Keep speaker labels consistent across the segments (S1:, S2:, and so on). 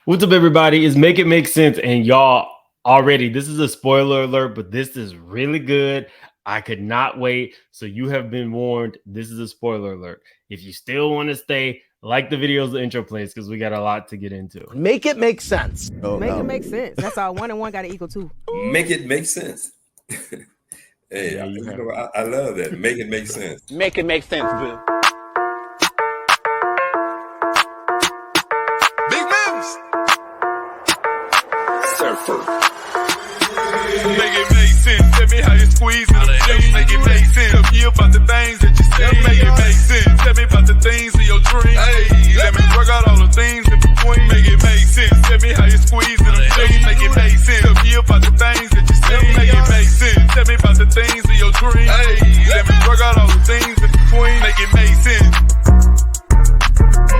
S1: What's up, everybody? It's Make It Make Sense, and y'all already, this is a spoiler alert, but this is really good. I could not wait. So you have been warned. This is a spoiler alert. If you still want to stay, like the videos, the intro plays, because we got a lot to get into.
S2: Make it make sense.
S3: Make it make sense. That's all. 1 and 1 got to equal 2.
S4: Make it make sense. Hey, I love that. Make it make sense.
S2: Make it make sense, boo.
S5: Big moves.
S4: Surfer.
S5: Make it make sense. Tell me how you squeeze it. Make it make sense. Tell me about the things that you say. Make it make sense. Tell me about the things of your dreams. Hey, let me work out all the things in between. Make it make sense. Tell me how you squeeze it. Make it make sense. Tell me about the things that you say. Make it make sense. Tell me about the things of your dreams. Hey, let me work out all the things in between. Make it make sense.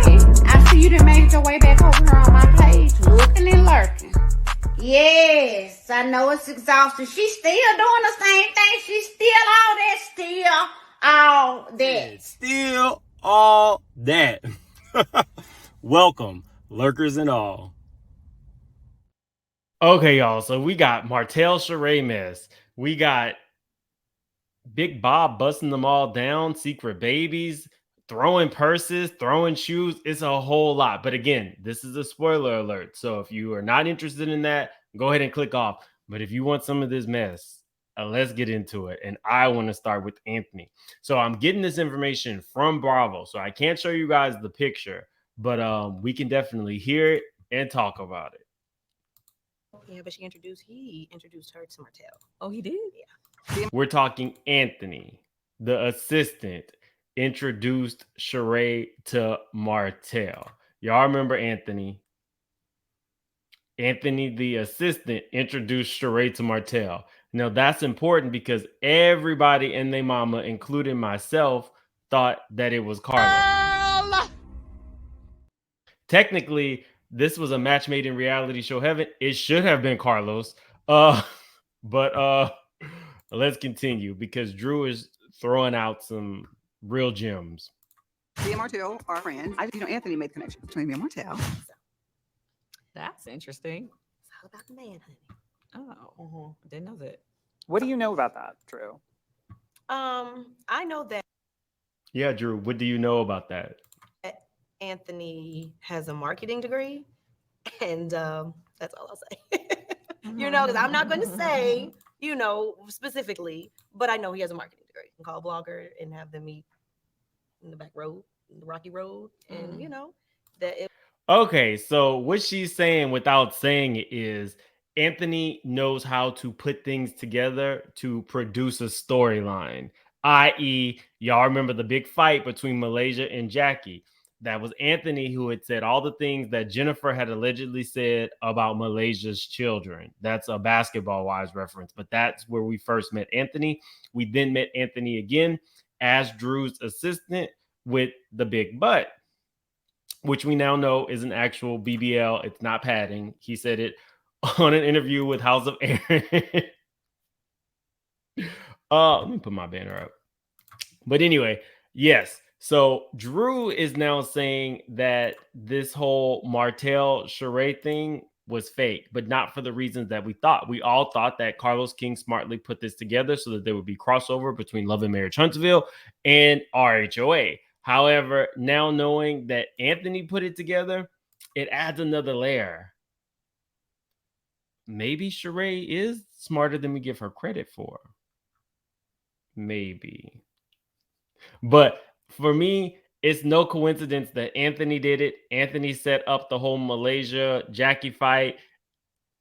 S6: Hey, I see you done made your way back over here on my page, looking and lurking. Yes, I know it's exhausting. She's still doing the same thing. She's still all that.
S1: Still all that. Welcome, lurkers and all. Okay, y'all. So we got Martell Sheree mess. We got Big Bob busting them all down, secret babies, throwing purses, throwing shoes. It's a whole lot. But again, this is a spoiler alert. So if you are not interested in that, go ahead and click off. But if you want some of this mess, let's get into it. And I want to start with Anthony. So I'm getting this information from Bravo. So I can't show you guys the picture, but we can definitely hear it and talk about it.
S7: Yeah, but he introduced her to Martell. Oh, he did? Yeah.
S1: We're talking Anthony, the assistant, introduced Sheree to Martell. Y'all remember Anthony? Anthony, the assistant, introduced Sheree to Martell. Now, that's important because everybody and their mama, including myself, thought that it was Carlos. Technically, this was a match made in reality show heaven. It should have been Carlos. But let's continue because Drew is throwing out some real gems.
S8: Me and Martell are friends. Anthony made the connection between me and Martell.
S7: That's interesting. It's all about the man, honey. Oh, didn't know that.
S9: What do you know about that, Drew?
S7: I know that
S1: Yeah, Drew, what do you know about that?
S7: Anthony has a marketing degree, and that's all I'll say. Because I'm not going to say, specifically, but I know he has a marketing degree. You can call a blogger and have them meet in the back road, in the rocky road, and that it.
S1: Okay, so what she's saying without saying it is Anthony knows how to put things together to produce a storyline, i.e., y'all remember the big fight between Malaysia and Jackie. That was Anthony who had said all the things that Jennifer had allegedly said about Malaysia's children. That's a basketball-wise reference, but that's where we first met Anthony. We then met Anthony again as Drew's assistant with the big butt, which we now know is an actual BBL. It's not padding. He said it on an interview with House of Aaron. Let me put my banner up. But anyway, yes. So Drew is now saying that this whole Martell Sheree thing was fake, but not for the reasons that we thought. We all thought that Carlos King smartly put this together so that there would be crossover between Love and Marriage Huntsville and RHOA. However, now knowing that Anthony put it together, it adds another layer. Maybe Sheree is smarter than we give her credit for. Maybe. But for me, it's no coincidence that Anthony did it. Anthony set up the whole Malaysia Jackie fight.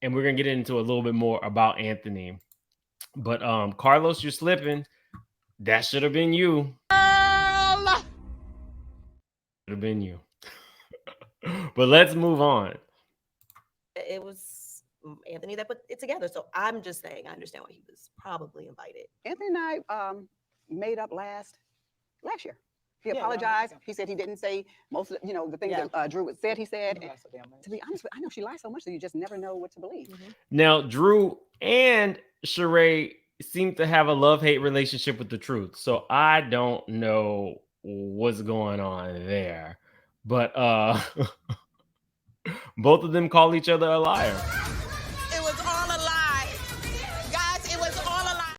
S1: And we're going to get into a little bit more about Anthony. But Carlos, you're slipping. That should have been you. Have been you. But let's move on.
S7: It was Anthony that put it together. So I'm just saying I understand why he was probably invited.
S8: Anthony and I made up last year. He apologized. He said he didn't say most of the things that Drew had said. He said, to be honest, I know she lies so much that you just never know what to believe.
S1: Now, Drew and Sheree seem to have a love-hate relationship with the truth. So I don't know what's going on there. But Both of them call each other a liar.
S10: It was all a lie. Guys, it was all a lie.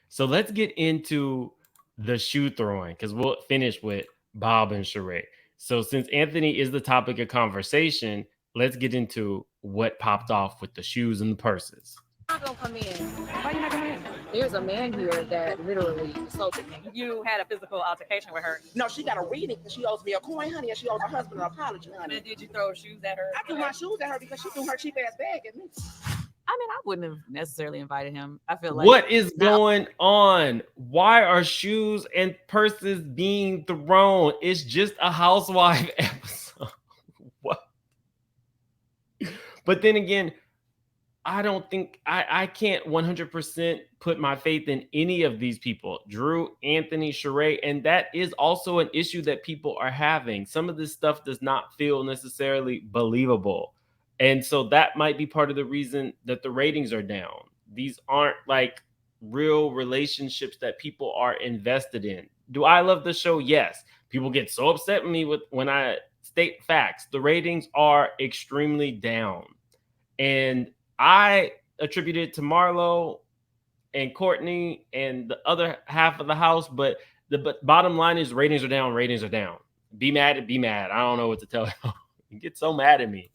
S1: So let's get into the shoe throwing because we'll finish with Bob and Sheree. So since Anthony is the topic of conversation, let's get into what popped off with the shoes and the purses.
S11: I'm not gonna come in. Why you not coming in? There's a man here that literally assaulted me. You had a physical altercation with her.
S10: No, she got a reading because she owes me a coin, honey, and she owes her husband an apology, honey.
S11: Did you throw shoes at her?
S10: I threw my shoes at her because she threw her cheap ass bag at me.
S11: I mean, I wouldn't have necessarily invited him. I feel like
S1: what is going on? Why are shoes and purses being thrown? It's just a housewife episode. What? But then again, I don't think I can't 100% put my faith in any of these people. Drew, Anthony, Sheree, and that is also an issue that people are having. Some of this stuff does not feel necessarily believable. And so that might be part of the reason that the ratings are down. These aren't like real relationships that people are invested in. Do I love the show? Yes. People get so upset with me when I state facts. The ratings are extremely down. And I attribute it to Marlo and Courtney and the other half of the house. But the bottom line is ratings are down. Ratings are down. Be mad. Be mad. I don't know what to tell you. You get so mad at me.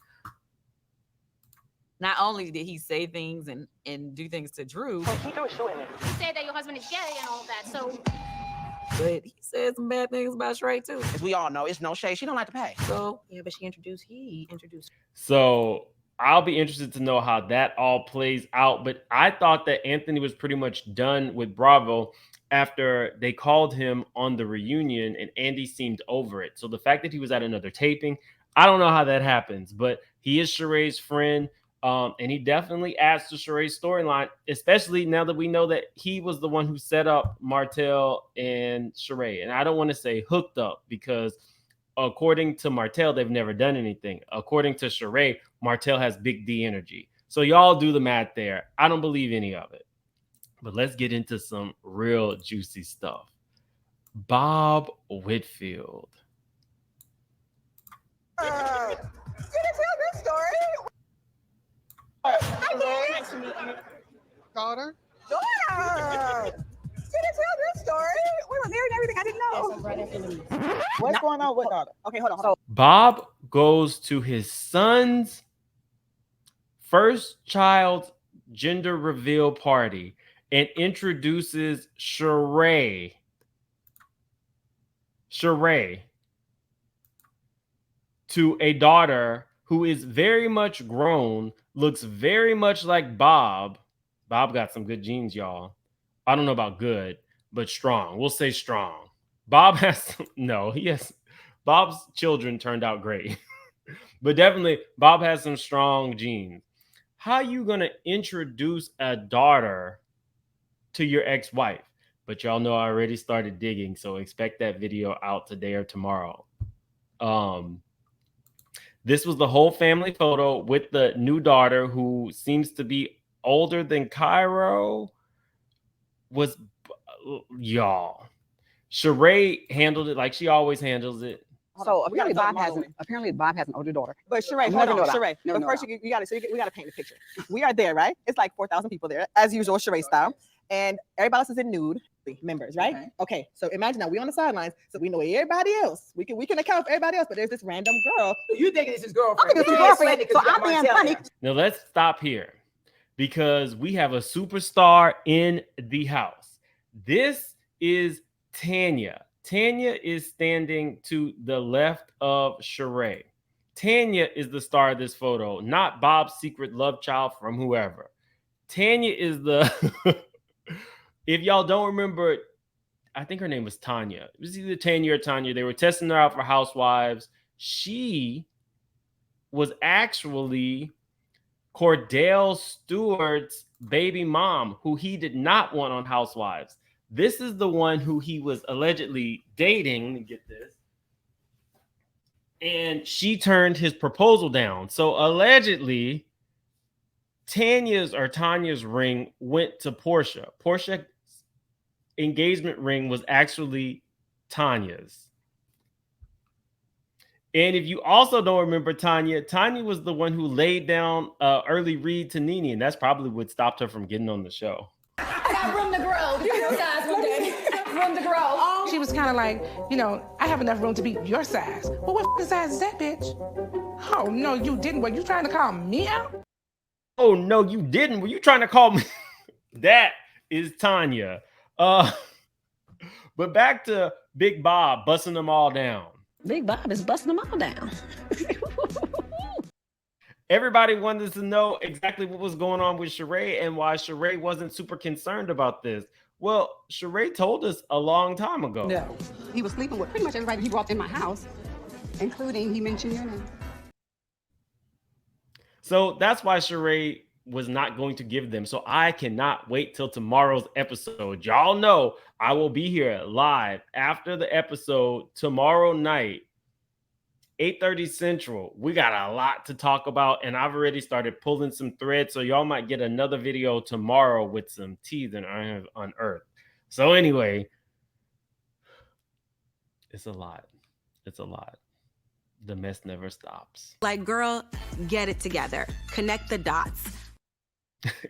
S11: not only did he say things and do things to Drew,
S6: You said that your husband is gay and all that, so
S11: but he said some bad things about Sheree too.
S10: As we all know, it's no shade. She don't like to pay.
S11: So
S7: Yeah, but he introduced.
S1: So I'll be interested to know how that all plays out. But I thought that Anthony was pretty much done with Bravo after they called him on the reunion and Andy seemed over it. So the fact that he was at another taping, I don't know how that happens, but he is Sheree's friend. And he definitely adds to Sheree's storyline, especially now that we know that he was the one who set up Martell and Sheree. And I don't want to say hooked up because according to Martell, they've never done anything. According to Sheree, Martell has big D energy. So y'all do the math there. I don't believe any of it. But let's get into some real juicy stuff. Bob Whitfield.
S8: You didn't tell this story.
S10: Nice to meet you.
S8: Daughter. You didn't tell this story. We were married and everything. I didn't know. What's going on with daughter? Okay, hold on.
S1: Bob goes to his son's first child's gender reveal party and introduces Sheree to a daughter who is very much grown, looks very much like Bob. Bob got some good genes, y'all. I don't know about good, but strong. We'll say strong. Bob has Bob's children turned out great. But definitely Bob has some strong genes. How you going to introduce a daughter to your ex-wife? But y'all know I already started digging, so expect that video out today or tomorrow. This was the whole family photo with the new daughter who seems to be older than Cairo. Y'all. Sheree handled it like she always handles it.
S8: So apparently Bob has an older daughter. But Sheree, hold on, Sheree. But first, we got to paint the picture. We are there, right? It's like 4,000 people there, as usual, Sheree style, and everybody else is in nude members, right? Okay. So imagine now we on the sidelines, so we know everybody else. We can account for everybody else, but there's this random girl.
S10: You think it's his girlfriend?
S8: I think it's his girlfriend. So I'm being funny.
S1: Now let's stop here because we have a superstar in the house. This is Tanya. Tanya is standing to the left of Sheree. Tanya is the star of this photo, not Bob's secret love child from whoever. Tanya is the... If y'all don't remember, I think her name was Tanya. It was either Tanya or Tanya. They were testing her out for Housewives. She was actually Cordell Stewart's baby mom, who he did not want on Housewives. This is the one who he was allegedly dating. Let me get this. And she turned his proposal down. So allegedly, Tanya's ring went to Portia. Portia's engagement ring was actually Tanya's. And if you also don't remember Tanya, Tanya was the one who laid down early read to Nene, and that's probably what stopped her from getting on the show.
S11: I got room to grow. Your size one day. Room to grow.
S12: She was kind of like, you know, I have enough room to be your size. Well, what size is that, bitch? Oh, no, you didn't. Were you trying to call me out?
S1: Oh, no, you didn't. Were you trying to call me? That is Tanya. But back to Big Bob busting them all down.
S13: Big Bob is busting them all down.
S1: Everybody wanted to know exactly what was going on with Sheree and why Sheree wasn't super concerned about this. Well, Sheree told us a long time ago.
S8: No. He was sleeping with pretty much everybody he brought in my house, including he mentioned your name.
S1: So that's why Sheree was not going to give them. So I cannot wait till tomorrow's episode. Y'all know I will be here live after the episode tomorrow night, 8:30 Central. We got a lot to talk about, and I've already started pulling some threads, so y'all might get another video tomorrow with some tea that I have unearthed. So anyway, it's a lot. It's a lot. The mess never stops.
S3: Like, girl, get it together. Connect the dots.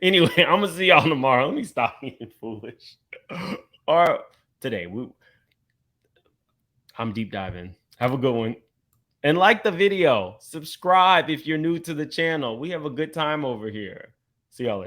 S1: Anyway, I'm gonna see y'all tomorrow. Let me stop being foolish. Or today, I'm deep diving. Have a good one. And like the video, subscribe if you're new to the channel. We have a good time over here. See y'all later.